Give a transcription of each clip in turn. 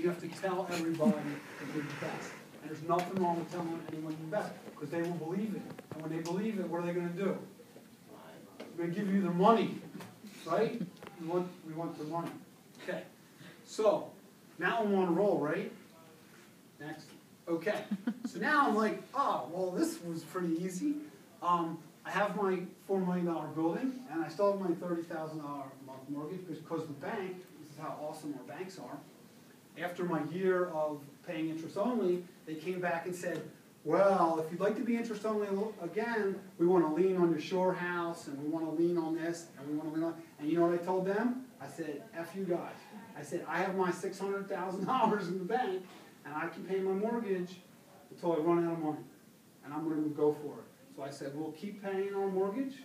you have to tell everybody that you're the best. And there's nothing wrong with telling anyone you're the best, because they will believe it. And when they believe it, what are they going to do? They're going to give you their money, right? We want the money. Okay. So, now I'm on a roll, right? Next. Okay. So now I'm like, oh, well, this was pretty easy. I have my $4 million building, and I still have my $30,000 a month mortgage, because the bank, this is how awesome our banks are, after my year of paying interest only, they came back and said, well, if you'd like to be interest only again, we want to lean on your shore house, and we want to lean on this, and we want to lean on, and you know what I told them? I said, F you guys. I said, I have my $600,000 in the bank, and I can pay my mortgage until I run out of money, and I'm going to go for it. So I said, we'll keep paying our mortgage,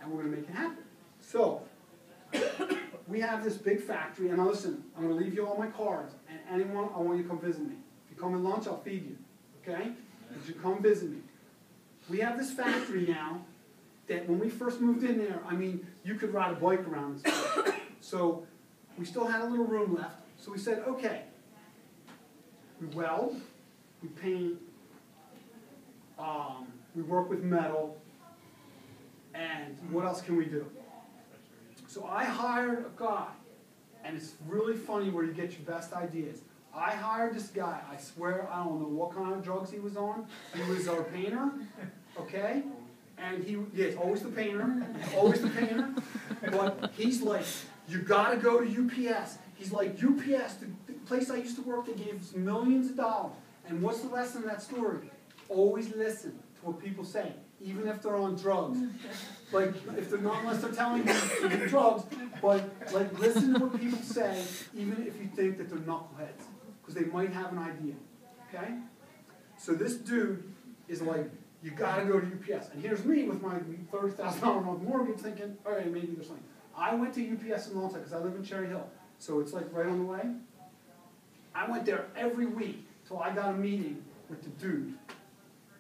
and we're going to make it happen. So we have this big factory, and now listen, I'm going to leave you all my cards, and anyone, I want you to come visit me. If you come in lunch, I'll feed you, okay? But you come visit me. We have this factory now that when we first moved in there, I mean, you could ride a bike around this place. So we still had a little room left, so we said, okay, we weld, we paint, we work with metal, and what else can we do? So I hired a guy, and it's really funny where you get your best ideas. I hired this guy, I swear, I don't know what kind of drugs he was on. He was our painter, okay? And it's always the painter, but he's like, you gotta go to UPS. He's like, UPS, the place I used to work, they gave us millions of dollars. And what's the lesson of that story? Always listen to what people say, even if they're on drugs. Like, if they're not, unless they're telling you to do drugs, but like, listen to what people say, even if you think that they're knuckleheads, because they might have an idea, okay? So this dude is like, you gotta go to UPS. And here's me with my $30,000 a month mortgage thinking, all right, maybe there's something. I went to UPS in Longtime, because I live in Cherry Hill, so it's like right on the way. I went there every week till I got a meeting with the dude,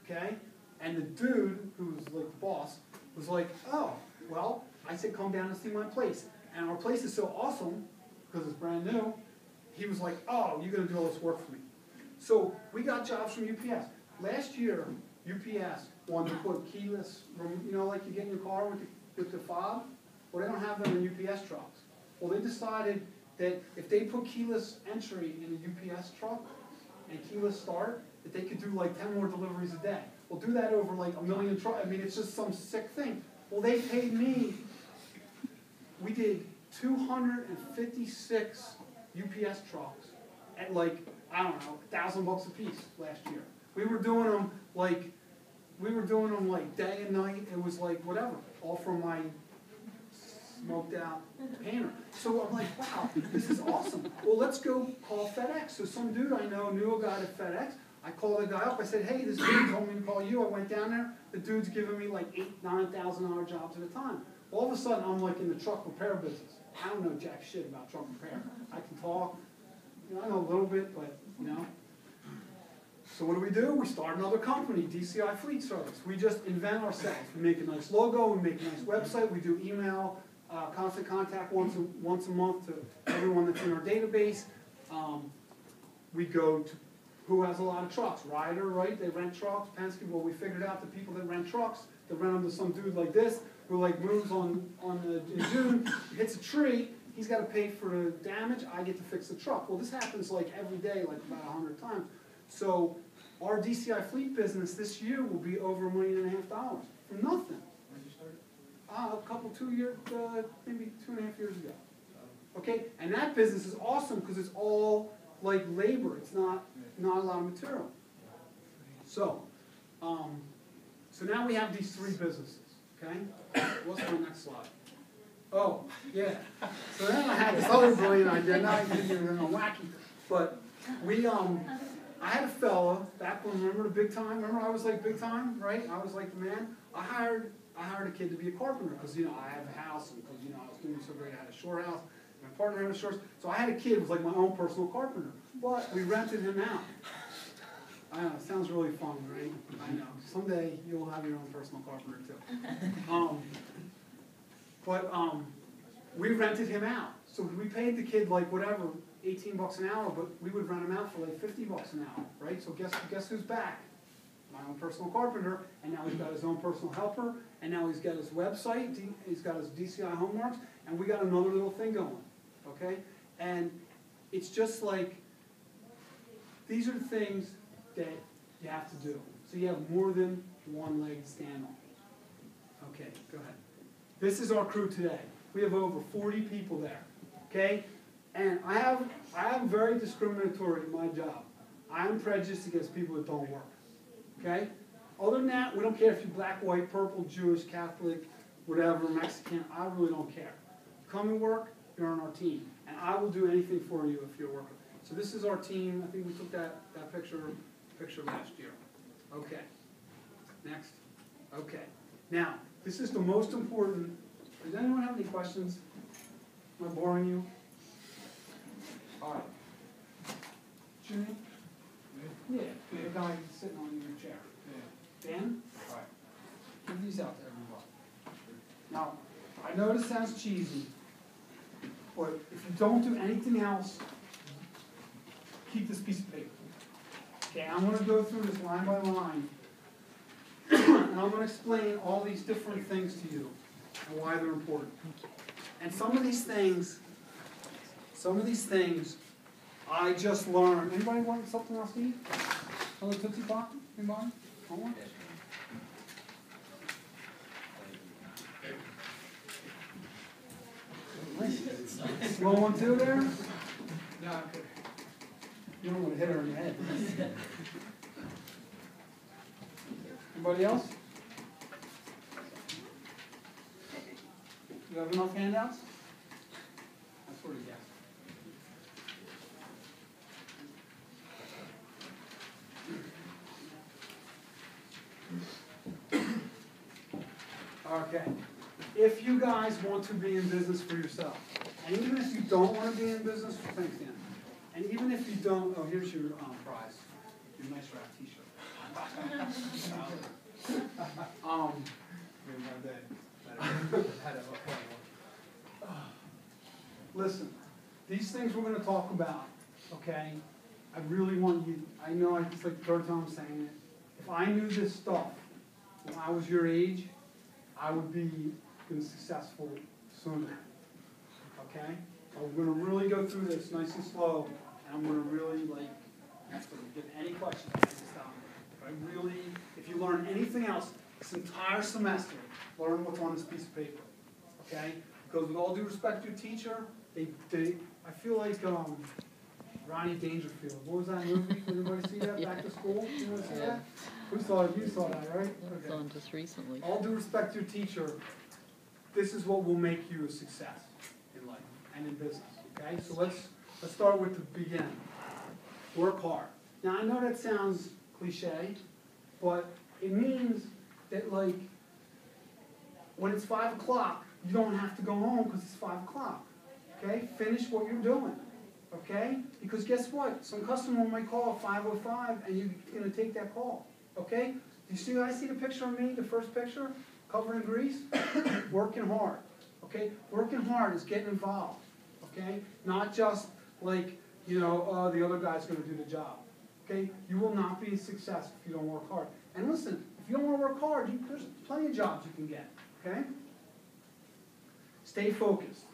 okay? And the dude, who was like the boss, was like, oh, well, I said come down and see my place. And our place is so awesome, because it's brand new, he was like, oh, you're going to do all this work for me. So we got jobs from UPS. Last year, UPS wanted to put keyless, you know, like you get in your car with the fob? Well, they don't have them in UPS trucks. Well, they decided that if they put keyless entry in a UPS truck and keyless start, that they could do like 10 more deliveries a day. Well, do that over like a million trucks. I mean, it's just some sick thing. Well, they paid me. We did 256 UPS trucks at like, I don't know, $1,000 a piece last year. We were doing them like day and night. It was like whatever, all from my smoked out painter. So I'm like, wow, this is awesome. Well, let's go call FedEx. So some dude I know knew a guy at FedEx. I called the guy up. I said, hey, this dude told me to call you. I went down there. The dude's giving me like $8,000, $9,000 jobs at a time. All of a sudden, I'm like in the truck repair business. I don't know jack shit about truck repair. I can talk. You know, I know a little bit, but, you know. So what do? We start another company, DCI Fleet Service. We just invent ourselves. We make a nice logo. We make a nice website. We do email, constant contact once a month to everyone that's in our database. We go to who has a lot of trucks. Ryder, right? They rent trucks. Penske, well, we figured out the people that rent trucks, they rent them to some dude like this, who like moves in June, hits a tree, he's got to pay for the damage, I get to fix the truck. Well, this happens like every day, like about 100 times. So our DCI fleet business this year will be over $1.5 million from nothing. When did you start? 2 years, maybe 2.5 years ago. Okay, and that business is awesome because it's all like labor. It's not a lot of material. So, so now we have these three businesses. Okay, what's my next slide? Oh, yeah. So then I had this other brilliant idea. Now I think you're wacky, but I had a fella back when, remember the big time? Remember I was like big time, right? I was like the man. I hired a kid to be a carpenter because, you know, I have a house and because, you know, I was doing so great. I had a shore house. My partner had a shore. So I had a kid who was like my own personal carpenter. But we rented him out. I know, it sounds really fun, right? I know. Someday you'll have your own personal carpenter too. We rented him out. So we paid the kid like whatever, $18 an hour, but we would rent them out for like $50 an hour, right? So guess who's back? My own personal carpenter, and now he's got his own personal helper, and now he's got his website, he's got his DCI homeworks, and we got another little thing going, okay? And it's just like, these are the things that you have to do. So you have more than one leg to stand on. Okay, go ahead. This is our crew today. We have over 40 people there, okay? And I am very discriminatory in my job. I am prejudiced against people that don't work. Okay? Other than that, we don't care if you're black, white, purple, Jewish, Catholic, whatever, Mexican, I really don't care. Come and work, you're on our team. And I will do anything for you if you're working. So this is our team. I think we took that picture last year. Okay. Next. Okay. Now, this is the most important. Does anyone have any questions? Am I boring you? All right. What's your name? Yeah, the guy sitting on your chair. Yeah. Dan? All right. Give these out to everybody. Now, I know this sounds cheesy, but if you don't do anything else, keep this piece of paper. Okay, I'm going to go through this line by line, and I'm going to explain all these different things to you and why they're important. And some of these things I just learned. Anybody want something else to eat? Another Tootsie Pop? Anybody? Want one? Slow one too there? No, okay. You don't want to hit her in the head. Anybody else? You have enough handouts? That's what he gets. Okay. If you guys want to be in business for yourself, and even if you don't want to be in business, thanks, Dan. And even if you don't, oh, here's your prize, your nice wrap T-shirt. Listen, these things we're going to talk about, okay? I really want you, I know it's like the third time I'm saying it. If I knew this stuff when I was your age, I would be successful sooner, okay? I'm going to really go through this nice and slow, and I'm going to really, get any questions, I can stop me. But I really, if you learn anything else this entire semester, learn what's on this piece of paper, okay? Because with all due respect to your teacher, I feel like Ronnie Dangerfield. What was that movie? Anybody see that? Back to School? You want to see that? Who saw it? You saw that, right? It was on just recently. All due respect to your teacher, this is what will make you a success in life and in business, okay? So let's start with the beginning. Work hard. Now, I know that sounds cliche, but it means that, like, when it's 5 o'clock, you don't have to go home because it's 5 o'clock, okay? Finish what you're doing, okay? Because guess what? Some customer might call at 5:05 and you're going to take that call, okay? Do you guys see the picture of me, the first picture? Covered in grease? Working hard, okay? Working hard is getting involved, okay? Not just like, the other guy's going to do the job, okay? You will not be a success if you don't work hard. And listen, if you don't want to work hard, there's plenty of jobs you can get, okay? Stay focused.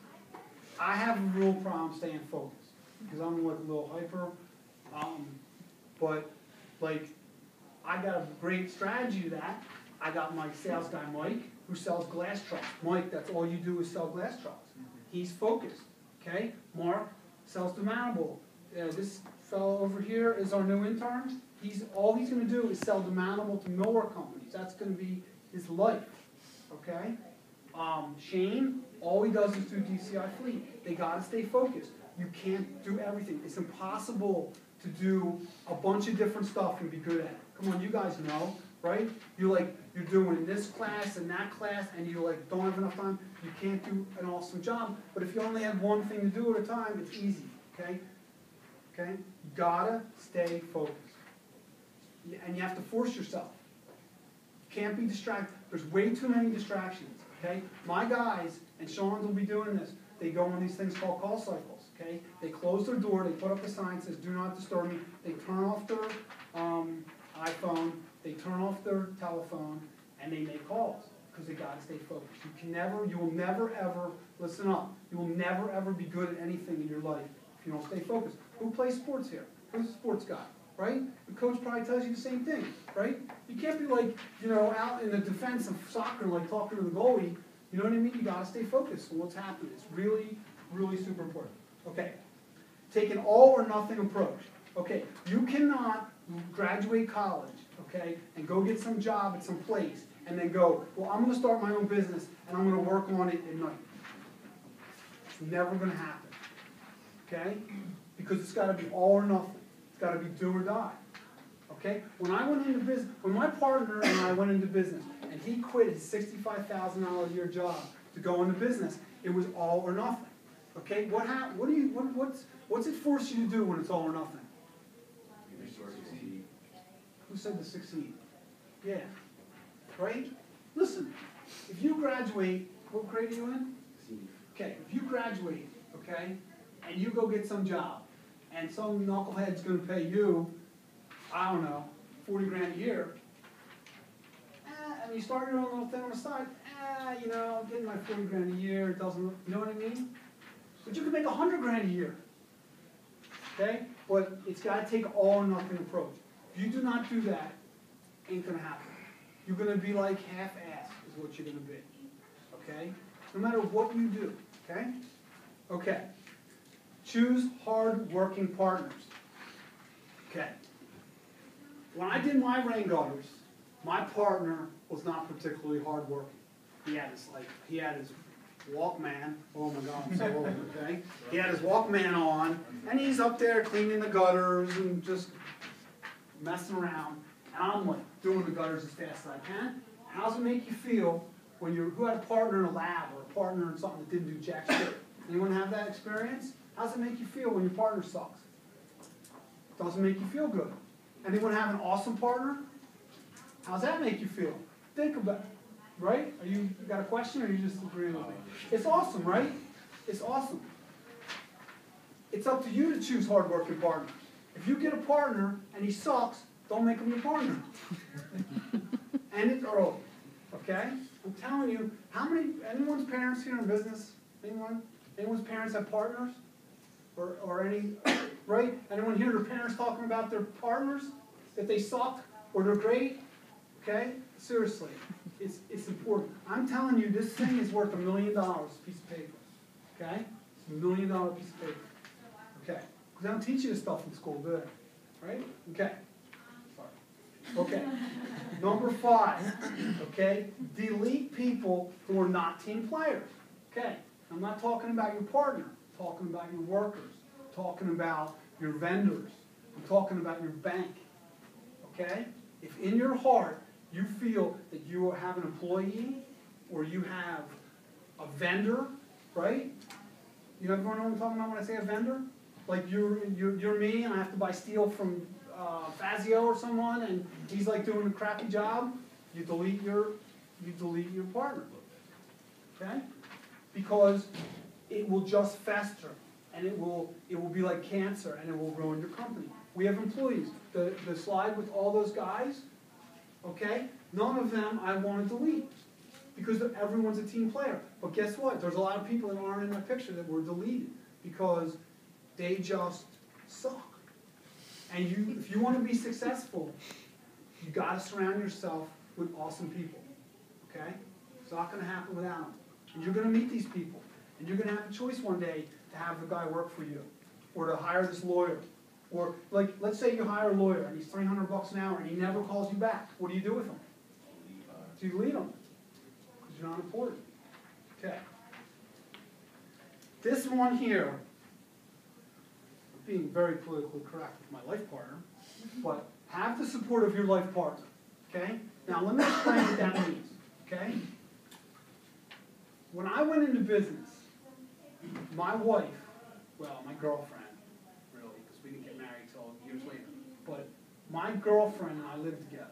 I have a real problem staying focused because I'm like a little hyper, but like I got a great strategy to that. I got my sales guy, Mike, who sells glass trucks. Mike, that's all you do is sell glass trucks. He's focused, okay? Mark sells demountable. This fellow over here is our new intern. All he's going to do is sell demountable to millwork companies. That's going to be his life, okay? Shane, all he does is do DCI fleet. They got to stay focused. You can't do everything. It's impossible to do a bunch of different stuff and be good at it. Come on, you guys know, right? You're doing this class and that class, and you don't have enough time. You can't do an awesome job. But if you only have one thing to do at a time, it's easy. Okay? Okay? You gotta stay focused, and you have to force yourself. You can't be distracted. There's way too many distractions. Okay? My guys and Sean's will be doing this. They go on these things called call cycles. okay? They close their door, they put up a sign that says, "Do not disturb me." They turn off their iPhone, they turn off their telephone, and they make calls, because they gotta stay focused. You will never ever, listen up, you will never ever be good at anything in your life if you don't stay focused. Who plays sports here? Who's a sports guy, right? The coach probably tells you the same thing, right? You can't be like, out in the defense of soccer, like talking to the goalie, you know what I mean? You gotta stay focused on what's happening. It's really, really super important. Okay, take an all or nothing approach. Okay, you cannot graduate college, okay, and go get some job at some place, and then go, well, I'm gonna start my own business, and I'm gonna work on it at night. It's never gonna happen, okay? Because it's gotta be all or nothing. It's gotta be do or die, okay? When I went into business, when my partner and I went into business, and he quit his $65,000 a year job to go into business, it was all or nothing, okay? What's it force you to do when it's all or nothing? Who said to succeed? Yeah. Right? Listen, if you graduate, what grade are you in? Okay, if you graduate, okay, and you go get some job, and some knucklehead's gonna pay you, I don't know, 40 grand a year, and you start your own little thing on the side, getting my 40 grand a year, it doesn't, you know what I mean? But you can make 100 grand a year, okay? But it's gotta take an all or nothing approach. If you do not do that, ain't gonna happen. You're gonna be like half-assed is what you're gonna be, okay? No matter what you do, okay? Okay. Choose hard-working partners. Okay. When I did my rain gutters, my partner was not particularly hard-working. He had his Walkman. Oh my God, I'm so old, okay? He had his Walkman on, and he's up there cleaning the gutters and just messing around. And I'm like doing the gutters as fast as I can. How does it make you feel when who had a partner in a lab or a partner in something that didn't do jack shit? Anyone have that experience? How does it make you feel when your partner sucks? It doesn't make you feel good. Anyone have an awesome partner? How's that make you feel? Think about it, right? You got a question, or you just agreeing with me? It's awesome, right? It's awesome. It's up to you to choose hardworking partners. If you get a partner and he sucks, don't make him your partner. End it early, okay? I'm telling you, anyone's parents here in business? Anyone's parents have partners? Or any, right? Anyone hear their parents talking about their partners? That they suck or they're great? Okay? Seriously, it's important. I'm telling you, this thing is worth $1 million, a piece of paper. Okay? It's $1 million piece of paper. Okay? Because I don't teach you this stuff in school, do I? Right? Okay. Sorry. Okay. Number 5. Okay? Delete people who are not team players. Okay? I'm not talking about your partner. I'm talking about your workers. I'm talking about your vendors. I'm talking about your bank. Okay? If in your heart you feel that you have an employee or you have a vendor, right? You everyone know what I'm talking about when I say a vendor? Like you're me and I have to buy steel from Fazio or someone and he's like doing a crappy job, you delete your partner. Okay? Because it will just fester and it will be like cancer and it will ruin your company. We have employees. The slide with all those guys, okay? None of them I want to delete because everyone's a team player. But guess what? There's a lot of people that aren't in that picture that were deleted because they just suck. And if you want to be successful, you got to surround yourself with awesome people, okay? It's not going to happen without them. And you're going to meet these people. And you're going to have a choice one day to have the guy work for you or to hire this lawyer. Or, like, let's say you hire a lawyer and he's $300 an hour and he never calls you back. What do you do with him? Do you delete him? Because you're not important. Okay. This one here, I'm being very politically correct with my life partner, but have the support of your life partner. Okay? Now, let me explain what that means. Okay? When I went into business, my wife, well, my girlfriend, really, because we didn't get married till years later, but my girlfriend and I lived together.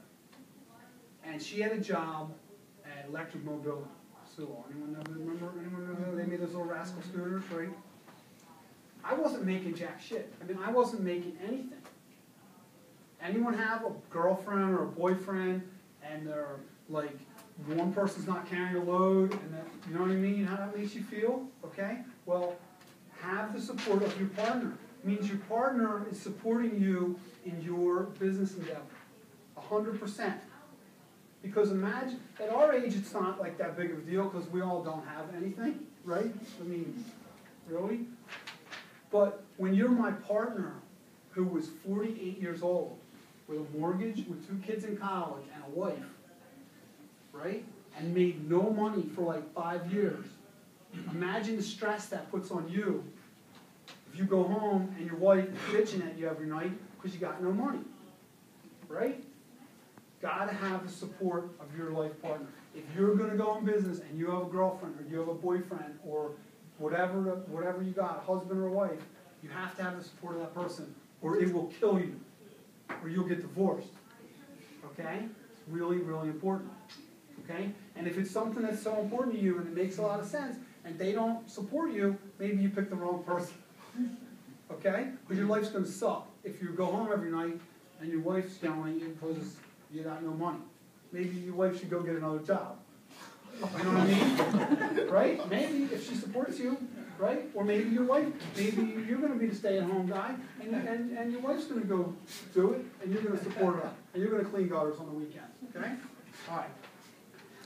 And she had a job at Electric Mobility. So, anyone remember? Anyone remember? They made those little rascal scooters, right? I wasn't making jack shit. I mean, I wasn't making anything. Anyone have a girlfriend or a boyfriend and they're like, one person's not carrying a load and that, you know what I mean, how that makes you feel, okay? Well, have the support of your partner. It means your partner is supporting you in your business endeavor, 100%. Because imagine, at our age it's not like that big of a deal because we all don't have anything, right? I mean, really? But when you're my partner who was 48 years old with a mortgage, with 2 kids in college and a wife, right? And made no money for like 5 years. Imagine the stress that puts on you if you go home and your wife is bitching at you every night because you got no money, right? Gotta have the support of your life partner. If you're gonna go in business and you have a girlfriend or you have a boyfriend or whatever you got, husband or wife, you have to have the support of that person or it will kill you or you'll get divorced, okay? It's really, really important. Okay? And if it's something that's so important to you and it makes a lot of sense, and they don't support you, maybe you picked the wrong person. Okay? Because your life's going to suck if you go home every night and your wife's yelling at you because you got no money. Maybe your wife should go get another job. You know what I mean? Right? Maybe if she supports you, right? Or maybe your wife, maybe you're going to be the stay-at-home guy, and your wife's going to go do it, and you're going to support her, and you're going to clean gutters on the weekends. Okay? All right.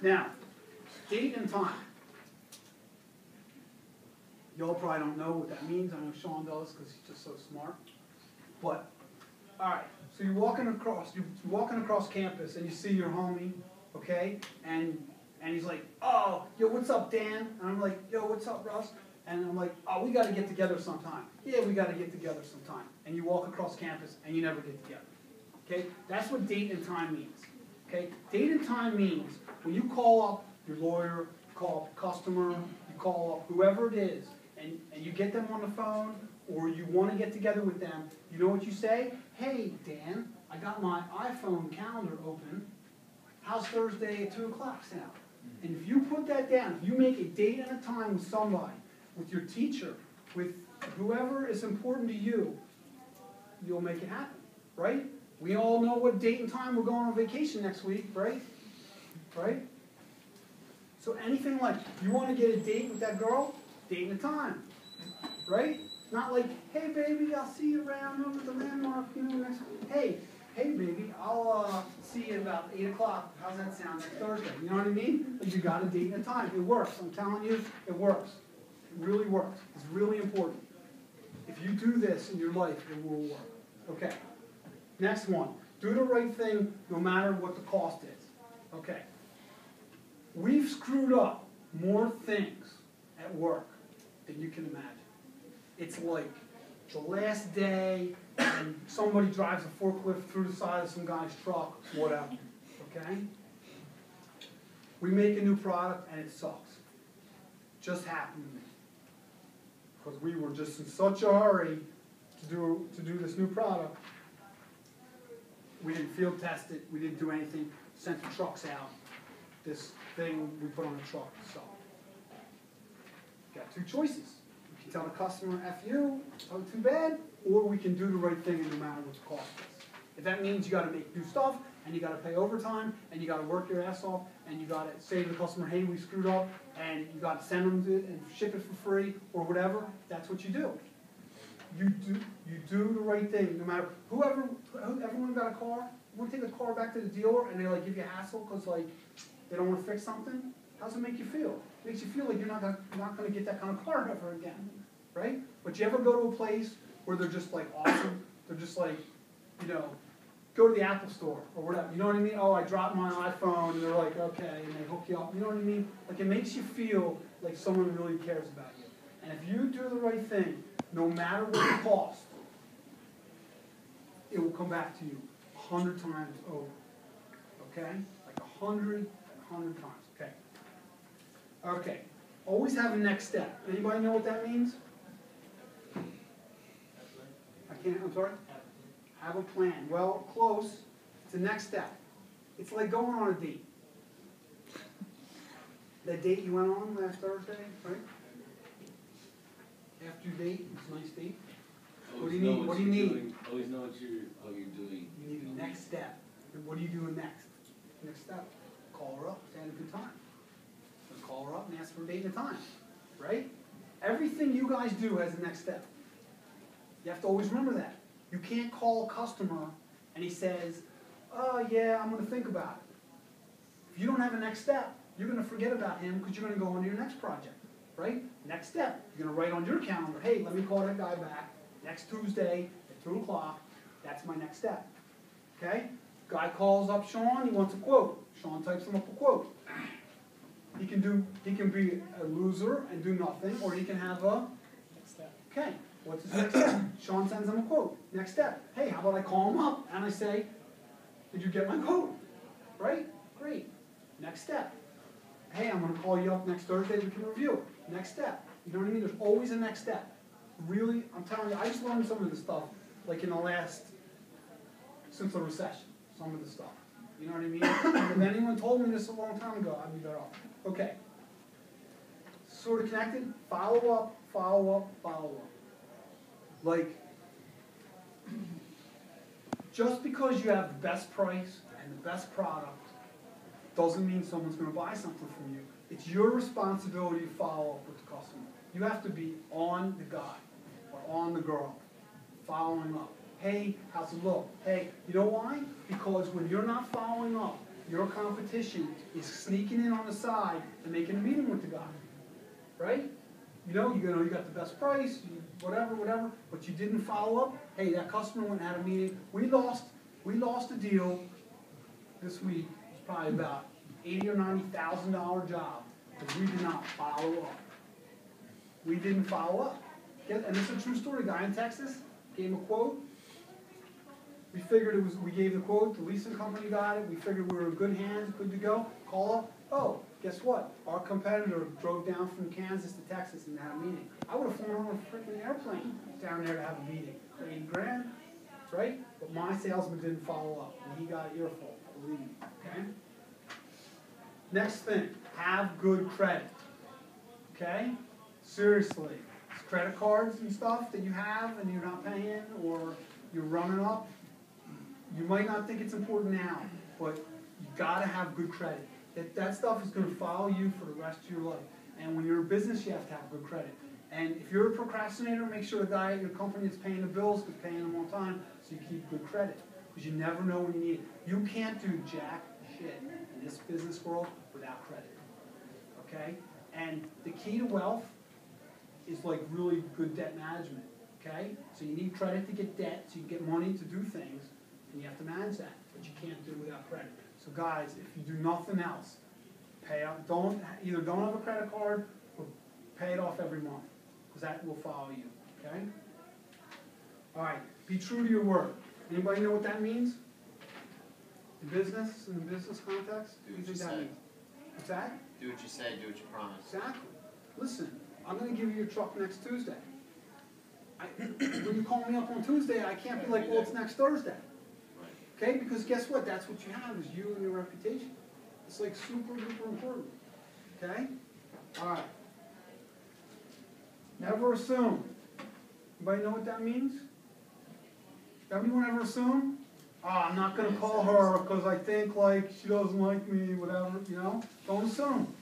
Now, date and time. Y'all probably don't know what that means. I know Sean does because he's just so smart. But, all right. So you're walking across campus and you see your homie, okay? And he's like, oh, yo, what's up, Dan? And I'm like, yo, what's up, Russ? And I'm like, oh, we got to get together sometime. Yeah, we got to get together sometime. And you walk across campus and you never get together. Okay? That's what date and time means. Okay? Date and time means when you call up your lawyer, you call up a customer, you call up whoever it is, and you get them on the phone, or you want to get together with them, you know what you say? Hey, Dan, I got my iPhone calendar open. How's Thursday at 2 o'clock sound? And if you put that down, if you make a date and a time with somebody, with your teacher, with whoever is important to you, you'll make it happen, right? We all know what date and time we're going on vacation next week, right? Right? So anything like, you want to get a date with that girl? Date and a time, right? Not like, hey baby, I'll see you around over the landmark, you know, next week. Hey baby, I'll see you about 8 o'clock. How's that sound next Thursday? You know what I mean? Like you got a date and a time. It works. I'm telling you, it works. It really works. It's really important. If you do this in your life, it will work. Okay. Next one. Do the right thing no matter what the cost is. Okay. We've screwed up more things at work than you can imagine. It's like the last day and somebody drives a forklift through the side of some guy's truck, whatever. Okay? We make a new product and it sucks. Just happened to me. Because we were just in such a hurry to do this new product. We didn't field test it, we didn't do anything, sent the trucks out. This thing we put on the truck, so. Got 2 choices. We can tell the customer, F you, oh, too bad, or we can do the right thing no matter what the cost is. If that means you gotta make new stuff, and you gotta pay overtime, and you gotta work your ass off, and you gotta say to the customer, hey, we screwed up, and you gotta send them it and ship it for free, or whatever, that's what you do. You do the right thing, no matter, everyone got a car, you wanna take a car back to the dealer, and they like give you a hassle, because like, they don't wanna fix something? How does it make you feel? It makes you feel like you're not gonna get that kind of car ever again, right? But you ever go to a place where they're just like awesome, they're just like, you know, go to the Apple store or whatever, you know what I mean? Oh, I dropped my iPhone, and they're like, okay, and they hook you up, you know what I mean? Like it makes you feel like someone really cares about you. And if you do the right thing, no matter what it costs, it will come back to you 100 times over, okay? Like 100 times, okay? Okay, always have a next step. Anybody know what that means? I'm sorry? Have a plan. Well, close. It's the next step. It's like going on a date. That date you went on last Thursday, right? after your date, it's a nice date. Always do you know need? What do you're you need? doing. Always know what you're doing. You need a next step. And what are you doing next? Next step, call her up, say had a good time. Then call her up and ask for a date and a time, right? Everything you guys do has a next step. You have to always remember that. You can't call a customer and he says, oh yeah, I'm gonna think about it. If you don't have a next step, you're gonna forget about him because you're gonna go on to your next project, right? Next step, you're gonna write on your calendar, hey, let me call that guy back next Tuesday at 2 o'clock. That's my next step, okay? Guy calls up Sean, he wants a quote. Sean types him up a quote. He can be a loser and do nothing, or he can have a Next step. okay, what's his next step? Sean sends him a quote. Next step, hey, how about I call him up and I say, did you get my quote? Right? Great. Next step. Hey, I'm gonna call you up next Thursday, we can review it. Next step. You know what I mean? There's always a next step. Really, I'm telling you, I just learned some of this stuff, like in the last, since the recession, some of the stuff. You know what I mean? If anyone told me this a long time ago, I'd be better off. Okay. Sort of connected, follow up, follow up, follow up. Like, just because you have the best price and the best product doesn't mean someone's going to buy something from you. It's your responsibility to follow up with the customer. You have to be on the guy or on the girl, following up. Hey, how's it look? Hey, you know why? Because when you're not following up, your competition is sneaking in on the side and making a meeting with the guy, right? You got the best price, whatever, but you didn't follow up. Hey, that customer went and had a meeting. We lost a deal this week. It's probably about $80,000 or $90,000 job because we did not follow up. We didn't follow up. And this is a true story. Guy in Texas gave him a quote. We figured we gave the quote, the leasing company got it, we figured we were in good hands, good to go, call up. Oh, guess what? Our competitor drove down from Kansas to Texas and had a meeting. I would have flown on a freaking airplane down there to have a meeting for $80,000, right? But my salesman didn't follow up, and he got an earful, believe me, okay? Next thing, have good credit, okay? Seriously, it's credit cards and stuff that you have and you're not paying or you're running up. You might not think it's important now, but you gotta have good credit. That stuff is gonna follow you for the rest of your life. And when you're in business, you have to have good credit. And if you're a procrastinator, make sure the guy at your company that's paying the bills is paying them on time so you keep good credit. Because you never know when you need it. You can't do jack shit in this business world without credit. Okay? And the key to wealth is like really good debt management. Okay? So you need credit to get debt, so you get money to do things. And you have to manage that, but you can't do it without credit. So guys, if you do nothing else, either don't have a credit card or pay it off every month, because that will follow you, okay? All right, be true to your word. Anybody know what that means? In business context? Do What what do you think that say. means? What's that? Do what you say, do what you promise. Exactly. Listen, I'm gonna give you your truck next Tuesday. When you call me up on Tuesday, I can't be like, well, it's next Thursday. Okay, because guess what? That's what you have, is you and your reputation. It's like super duper important. Okay? Alright. Never assume. Anybody know what that means? Everyone ever assume? Oh, I'm not gonna call her because I think like she doesn't like me, whatever, you know? Don't assume.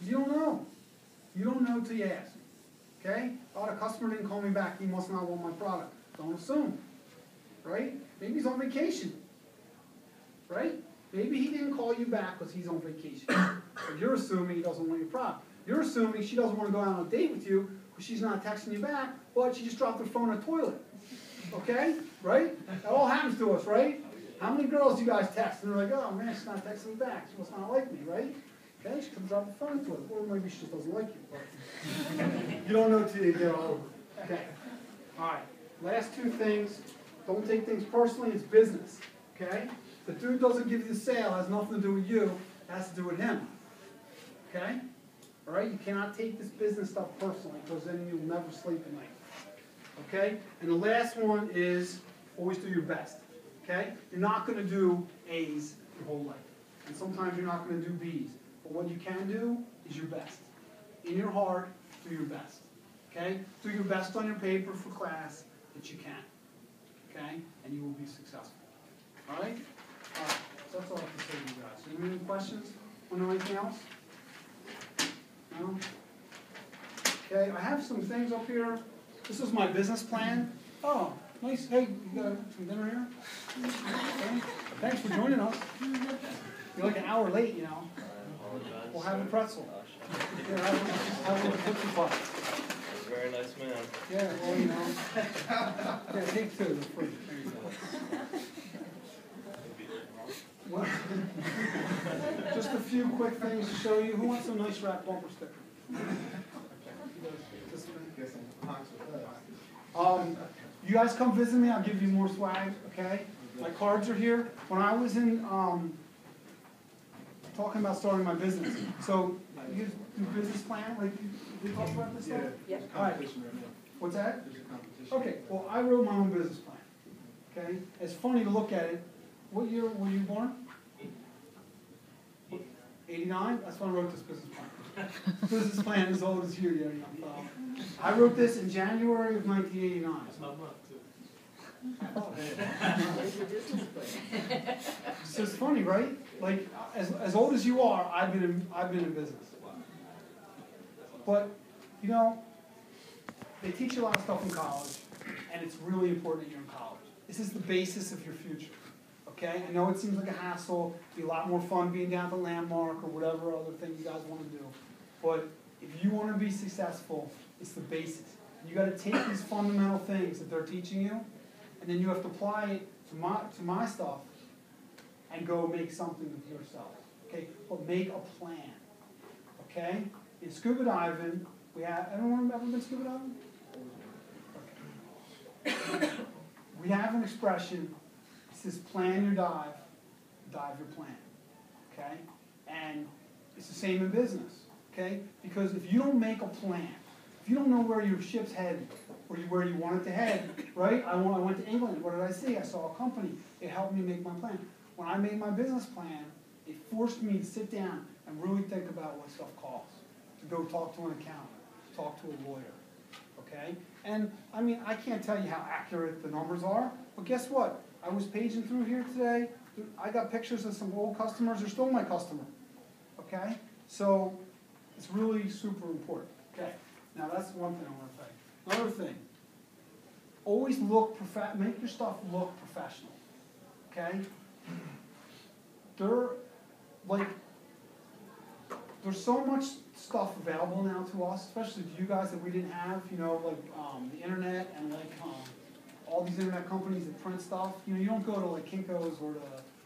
You don't know. You don't know till you ask. Okay? Oh, the customer didn't call me back, he must not want my product. Don't assume. Right? Maybe he's on vacation, right? Maybe he didn't call you back because he's on vacation. So you're assuming he doesn't want your product. You're assuming she doesn't want to go out on a date with you because she's not texting you back, but she just dropped her phone in the toilet. Okay? Right? That all happens to us, right? How many girls do you guys text and they're like, oh man, she's not texting me back. She must not like me, right? Okay? She could drop her phone in the toilet. Or maybe she just doesn't like you. But you don't know till you get all over it. Okay. All right. Last two things. Don't take things personally, it's business, okay? The dude doesn't give you the sale, it has nothing to do with you, it has to do with him, okay? All right, you cannot take this business stuff personally because then you'll never sleep at night, okay? And the last one is always do your best, okay? You're not going to do A's your whole life, and sometimes you're not going to do B's, but what you can do is your best. In your heart, do your best, okay? Do your best on your paper for class that you can, okay? And you will be successful, all right? So that's all I have to say to you guys. Any questions? Want to know anything else? No? Okay, I have some things up here. This is my business plan. Oh, nice. Hey, you got some dinner here? Okay. Thanks for joining us. You're like an hour late, you know. We'll have a pretzel. Here, have a little Tootsie Pop. Very nice man. Yeah, well, you know. Yeah, take two. There you go. Well, just a few quick things to show you. Who wants a nice wrap bumper sticker? You guys come visit me, I'll give you more swag, okay? My cards are here. When I was in, talking about starting my business, so you guys do business plan, like, we talk about this stuff? Yeah. All right. What's that? Okay, well, I wrote my own business plan, okay? It's funny to look at it. What year were you born? 89? That's when I wrote this business plan. Business plan is as old as you, young fellow. I wrote this in January of 1989. That's my month, too. So it's funny, right? Like, as old as you are, I've been in business. But, you know, they teach you a lot of stuff in college, and it's really important that you're in college. This is the basis of your future. Okay, I know it seems like a hassle. It'd be a lot more fun being down at the Landmark or whatever other thing you guys want to do. But if you want to be successful, it's the basics. You got to take these fundamental things that they're teaching you, and then you have to apply it to my stuff, and go make something of yourself. Okay, but make a plan. Okay, in scuba diving, we have. Everyone ever been scuba diving? Okay. We have an expression. It says, plan your dive, dive your plan, okay? And it's the same in business, okay? Because if you don't make a plan, if you don't know where your ship's headed, or where you want it to head, right? I went to England. What did I see? I saw a company. It helped me make my plan. When I made my business plan, it forced me to sit down and really think about what stuff costs, to go talk to an accountant, talk to a lawyer, okay? And, I mean, I can't tell you how accurate the numbers are, but guess what? I was paging through here today. I got pictures of some old customers. They're still my customer. Okay? So it's really super important. Okay. Now that's one thing I want to tell you. Another thing. Always make your stuff look professional. Okay? There's so much stuff available now to us, especially to you guys that we didn't have, you know, like the internet and like all these internet companies that print stuff. You know, you don't go to like Kinko's or to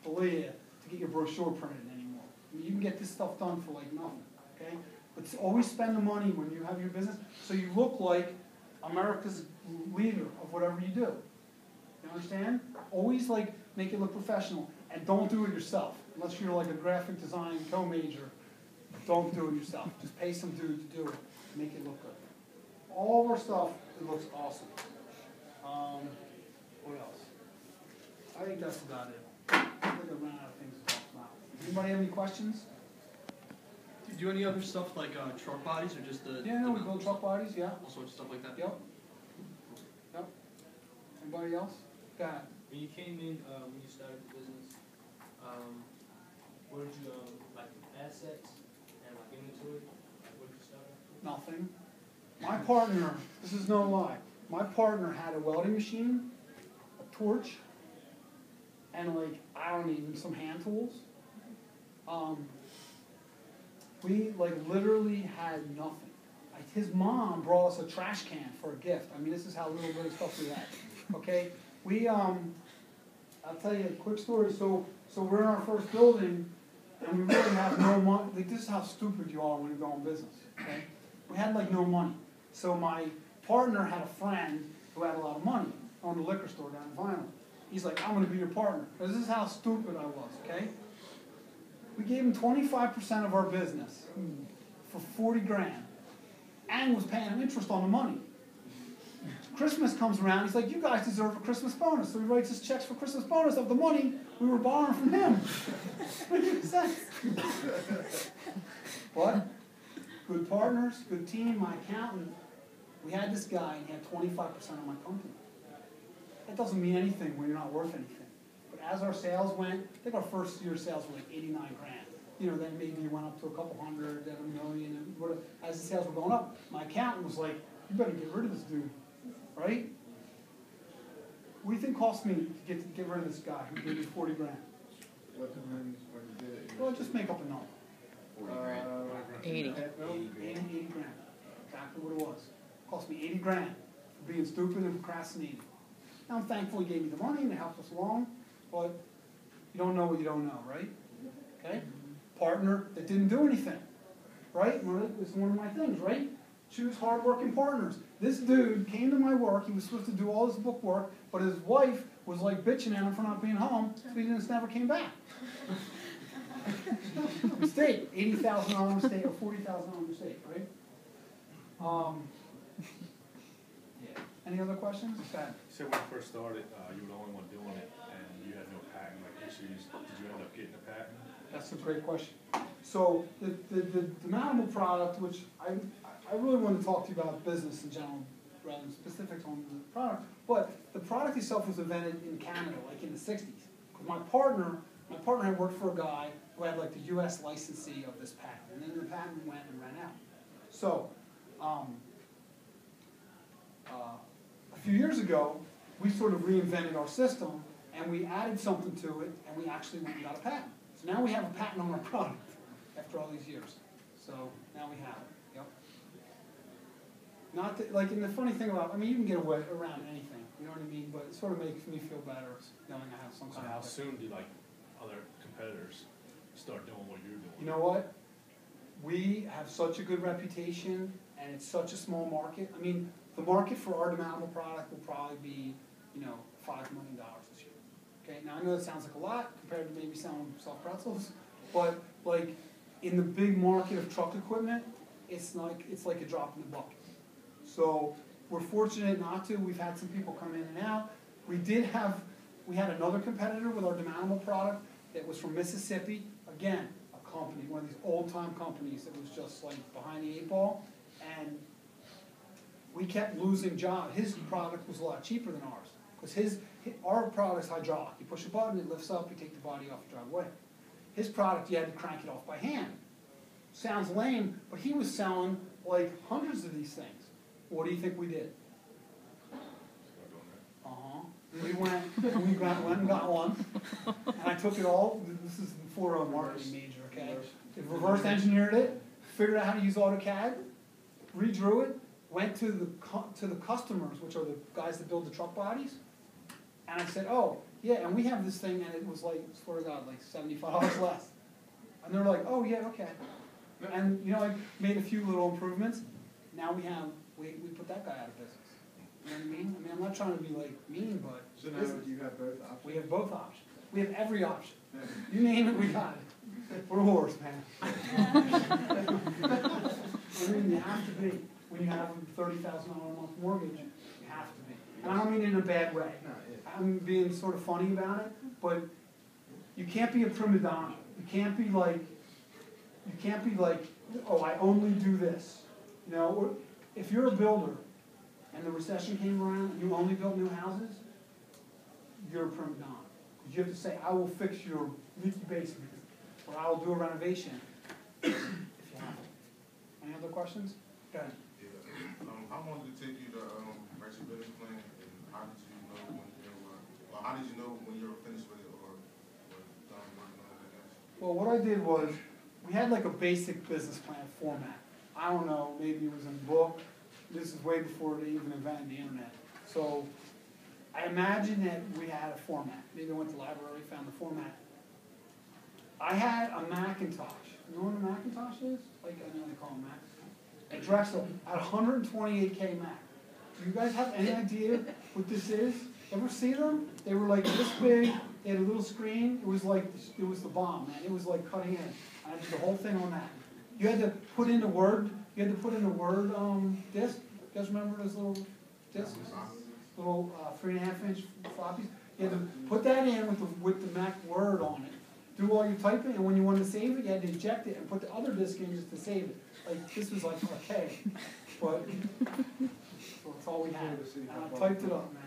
Belia to get your brochure printed anymore. I mean, you can get this stuff done for like nothing, okay? But always spend the money when you have your business so you look like America's leader of whatever you do. You understand? Always like make it look professional, and don't do it yourself. Unless you're like a graphic design co-major, don't do it yourself. Just pay some dude to do it. Make it look good. All of our stuff, it looks awesome. What else? I think that's about it. I think I ran out of things to talk about. Anybody have any questions? Do you do any other stuff like truck bodies or just the... Yeah, no, we build truck bodies, yeah. All sorts of stuff like that? Yep. Yep. Anybody else? Go ahead. When you came in, when you started the business, what did you, like assets and like inventory? Like what did you start with? Nothing. My partner, this is no lie, my partner had a welding machine, a torch, and like, I don't even, some hand tools. We like literally had nothing. Like, his mom brought us a trash can for a gift. I mean, this is how little bit of stuff we had. Okay? We, I'll tell you a quick story. So we're in our first building, and we really have no money. Like, this is how stupid you are when you go in business. Okay? We had like no money. So my partner had a friend who had a lot of money, owned a liquor store down in Vineland. He's like, I'm going to be your partner. This is how stupid I was, okay? We gave him 25% of our business for 40 grand and was paying him interest on the money. Christmas comes around, he's like, you guys deserve a Christmas bonus. So he writes us checks for Christmas bonus of the money we were borrowing from him. Makes sense. What? Good partners, good team, my accountant. We had this guy, and he had 25% of my company. That doesn't mean anything when you're not worth anything. But as our sales went, I think our first year sales were like 89 grand. You know, then maybe it went up to a couple hundred, then $1 million, and whatever. As the sales were going up, my accountant was like, you better get rid of this dude, right? What do you think cost me to get rid of this guy who gave me 40 grand? What the when you did it? Well, just make up a number. 40 grand. 80. 80 grand. Exactly what it was. Cost me 80 grand for being stupid and procrastinating. Now I'm thankful he gave me the money and it helped us along, but you don't know what you don't know, right? Okay? Partner that didn't do anything, right? It's one of my things, right? Choose hardworking partners. This dude came to my work, he was supposed to do all this book work, but his wife was like bitching at him for not being home, so he just never came back. Mistake, $80,000 mistake or $40,000 mistake, right? Yeah. Any other questions? You said when you first started, you were the only one doing it, and you had no patent issues. Did you end up getting a patent? That's a great question. So the mountable product, which I really want to talk to you about business in general, rather than specifics on the product, but the product itself was invented in Canada, like in the 60s. Because my partner had worked for a guy who had like the US licensee of this patent, and then the patent went and ran out. So, a few years ago, we sort of reinvented our system, and we added something to it, and we actually went and got a patent. So now we have a patent on our product after all these years. So now we have it. Yep. Not that, like, and the funny thing about, I mean, you can get away around anything. You know what I mean? But it sort of makes me feel better knowing I have some So kind how of. soon do like other competitors start doing what you're doing? You know what? We have such a good reputation, and it's such a small market. I mean, the market for our demountable product will probably be, $5 million this year. Okay, now I know that sounds like a lot compared to maybe selling soft pretzels, but like in the big market of truck equipment, it's like a drop in the bucket. So we're fortunate not to. We've had some people come in and out. We had another competitor with our demountable product that was from Mississippi. Again, a company, one of these old-time companies that was just like behind the eight ball, and we kept losing jobs. His product was a lot cheaper than ours because our product's hydraulic. You push a button, it lifts up, you take the body off, you drive away. His product, you had to crank it off by hand. Sounds lame, but he was selling like hundreds of these things. What do you think we did? We went and got one, and I took it all. This is before a marketing major, okay? Reverse engineered it, figured out how to use AutoCAD, redrew it, went to the customers, which are the guys that build the truck bodies, and I said, oh, yeah, and we have this thing, and it was like, swear to God, like $75 less. And they're like, oh, yeah, okay. And, I made a few little improvements. Now we put that guy out of business. You know what I mean? I mean, I'm not trying to be like mean, but So now you got both options? we have both options. We have every option. You name it, we got it. We're a horse, man. I mean, you have to be. When you have a $30,000 a month mortgage, you have to be. And I don't mean it in a bad way. I'm being sort of funny about it, but you can't be a prima donna. You can't be like, oh, I only do this. Or if you're a builder and the recession came around and you only built new houses, you're a prima donna. Because you have to say, I will fix your leaky basement, or I'll do a renovation if you have to. Any other questions? Go ahead. How long did it take you to write your business plan, and how did you know when you were, or how did you know when you were finished with it, or done working on it? Well, what I did was, we had like a basic business plan format. I don't know, maybe it was in a book. This is way before they even invented the internet. So I imagine that we had a format. Maybe I went to the library, found the format. I had a Macintosh. You know what a Macintosh is? Like, I know they call them Mac. At Drexel, at 128K Mac. Do you guys have any idea what this is? Ever see them? They were like this big. They had a little screen. It was the bomb, man. It was like cutting edge. I did the whole thing on that. You had to put in the Word. You had to put in the Word disk. You guys remember those little discs? Little 3.5-inch floppies. You had to put that in with the Mac Word on it. Do all your typing, and when you wanted to save it, you had to eject it and put the other disk in just to save it. Like, this was like archaic. But so that's all we had. Good to see And how I far typed it you've up, man.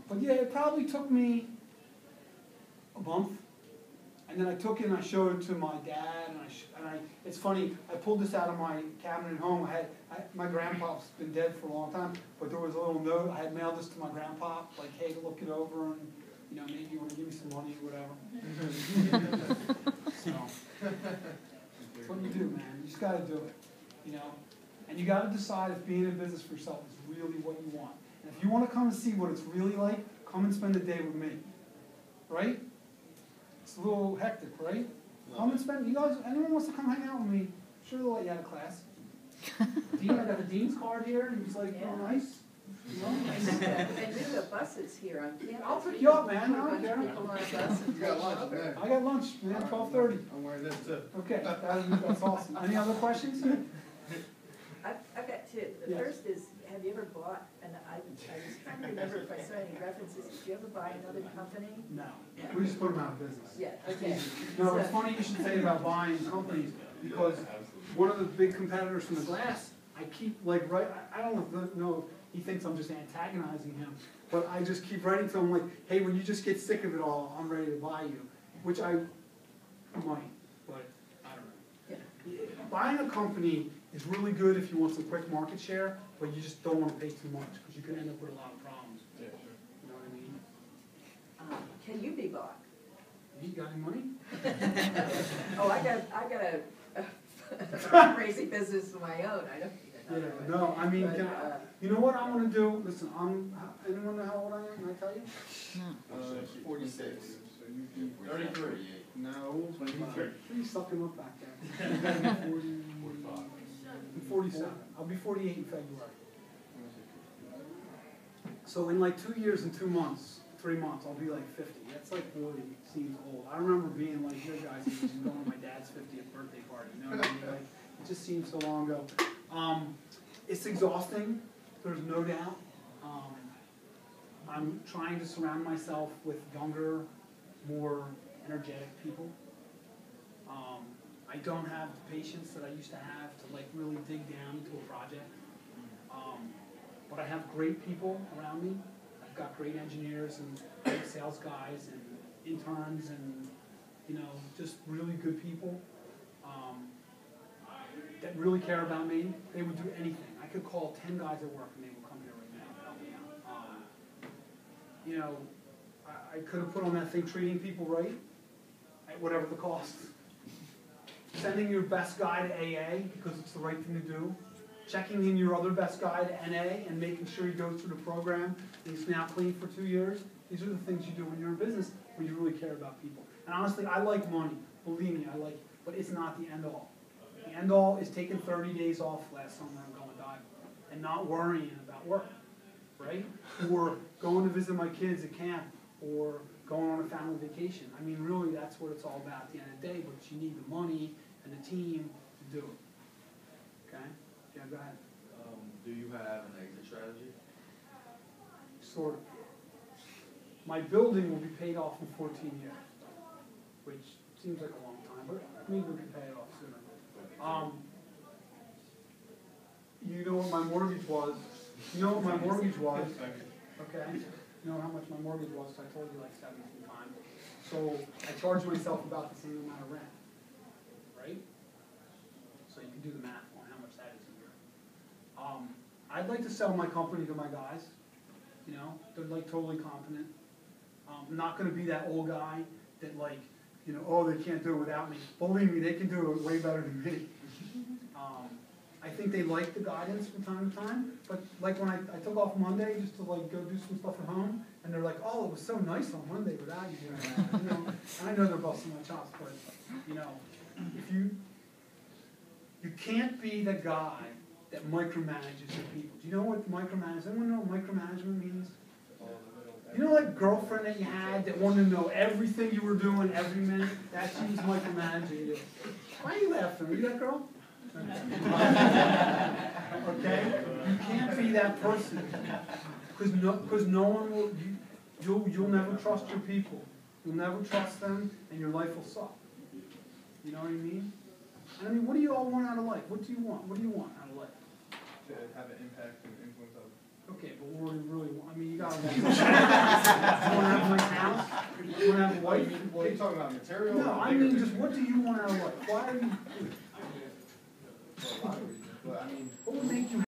But yeah, it probably took me a month. And then I took it and I showed it to my dad, and it's funny, I pulled this out of my cabinet at home. My grandpa's been dead for a long time, but there was a little note, I had mailed this to my grandpa, like, hey, look it over, and, you know, maybe you wanna give me some money or whatever. So, that's what you do, man, you just gotta do it, you know? And you gotta decide if being in business for yourself is really what you want. And if you wanna come and see what it's really like, come and spend a day with me, right? It's a little hectic, right? Come and spend, you guys, anyone wants to come hang out with me, sure they'll let you out of class. Dean, I got the dean's card here, and he's like, oh, nice. You know? And do the buses here on campus. I'll pick you up, man, I don't Put a bunch of care. people on a bus and You got take lunch them today. over. I got lunch, man, 12:30. I'm wearing this too. Okay, that's awesome. Any other questions? I've got two. The Yes. first is, have you ever bought, and I was trying to remember if I saw any references, did you ever buy another company? No, we just put them out of business. Yeah, okay. No, it's So- funny you should say about buying companies, because one of the big competitors from the glass, I keep like, I don't know if he thinks I'm just antagonizing him, but I just keep writing to him like, hey, when you just get sick of it all, I'm ready to buy you, which I might, but I don't know. Buying a company is really good if you want some quick market share, but you just don't want to pay too much, because you could end up with a lot of problems. Yeah, sure. You know what I mean? Can you be bought? You got any money? Oh, I got a fundraising business of my own, I don't need Yeah, another one. no, I mean, But, can I, you know what I wanna do? Listen, anyone know how old I am? Can I tell you? 46. So you'd be 33. no, 25. Please suck him up back there. 40, 45. I'm 47. I'll be 48 in February. So in like 2 years and 2 months, 3 months, I'll be like 50. That's like really seems old. I remember being like your guys' age and going to my dad's 50th birthday party. You know what I mean? Like, it just seems so long ago. It's exhausting. There's no doubt. I'm trying to surround myself with younger, more energetic people. I don't have the patience that I used to have to like really dig down into a project. But I have great people around me. I've got great engineers and great sales guys and interns and, you know, just really good people that really care about me. They would do anything. I could call 10 guys at work and they would come here right now and help me out. You know, I could have put on that thing, treating people right, at whatever the cost. Sending your best guy to AA because it's the right thing to do. Checking in your other best guy to NA and making sure he goes through the program and he's now clean for 2 years. These are the things you do when you're in business, when you really care about people. And honestly, I like money. Believe me, I like it. But it's not the end all. The end all is taking 30 days off last summer and going diving and not worrying about work, right? Or going to visit my kids at camp or going on a family vacation. I mean, really, that's what it's all about at the end of the day, but you need the money and the team to do it. Okay? Yeah, go ahead. Do you have an exit strategy? Sort of. My building will be paid off in 14 years, which seems like a long time, but maybe we can pay it off sooner. You know what my mortgage was? You know what my mortgage was? Okay? You know how much my mortgage was? I told you like 17 times. So I charge myself about the same amount of rent, right? So you can do the math on how much that is a year. I'd like to sell my company to my guys. You know, they're like totally competent. I'm not going to be that old guy that like, you know, oh, they can't do it without me. Believe me, they can do it way better than me. I think they like the guidance from time to time, but like when I took off Monday just to like go do some stuff at home, and they're like, oh, it was so nice on Monday without you doing that. You know, and I know they're busting my chops, but you know, if you can't be the guy that micromanages your people. Do you know what micromanage? Anyone know what micromanagement means? You know, like girlfriend that you had that wanted to know everything you were doing every minute. That she was micromanaging you. Why are you laughing? Are you that girl? Okay, you can't be that person because no one will. You'll never trust your people. You'll never trust them, and your life will suck. You know what I mean? And I mean, what do you all want out of life? What do you want? What do you want out of life? to have an impact and influence others. Okay, but what do you really want? I mean, you gotta want. You wanna have a nice house? You wanna have a wife? What are you talking about, material? No, I mean, just what do you want out of life? Why are you,